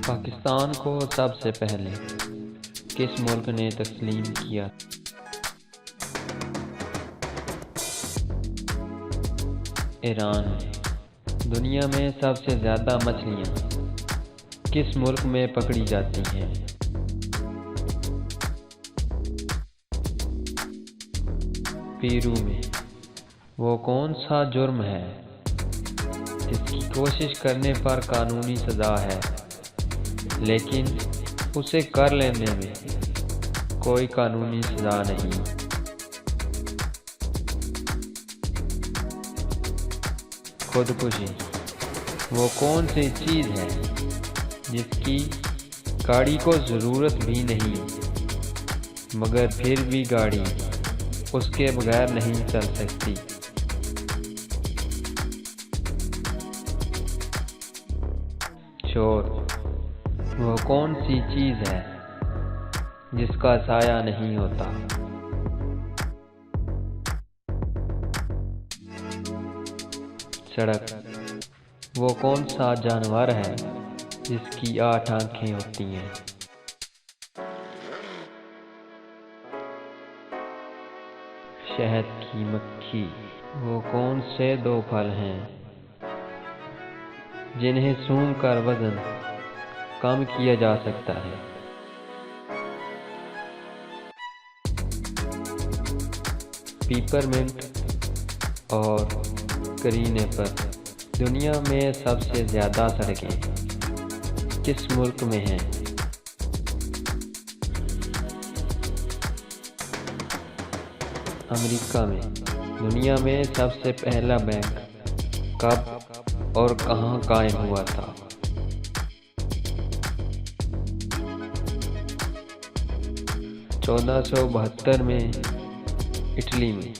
पाकिस्तान को सबसे पहले किस मुल्क ने तस्लीम किया? ईरान ने। दुनिया में सबसे ज़्यादा मछलियाँ किस मुल्क में पकड़ी जाती हैं? पेरू में। वो कौन सा जुर्म है जिसकी कोशिश करने पर कानूनी सज़ा है, लेकिन उसे कर लेने में कोई कानूनी सज़ा नहीं? खुदकुशी। वो कौन सी चीज़ है जिसकी गाड़ी को ज़रूरत भी नहीं, मगर फिर भी गाड़ी उसके बगैर नहीं चल सकती? शोर। वो कौन सी चीज़ है जिसका साया नहीं होता? सड़क। वो कौन सा जानवर है जिसकी 8 आँखें होती हैं? शहद की मक्खी। वो कौन से 2 फल हैं जिन्हें सूंघकर वजन कम किया जा सकता है? पिपरमिंट और करीने पर। दुनिया में सबसे ज़्यादा सड़कें किस मुल्क में हैं? अमेरिका में। दुनिया में सबसे पहला बैंक कब और कहाँ कायम हुआ था? 1472 में इटली में।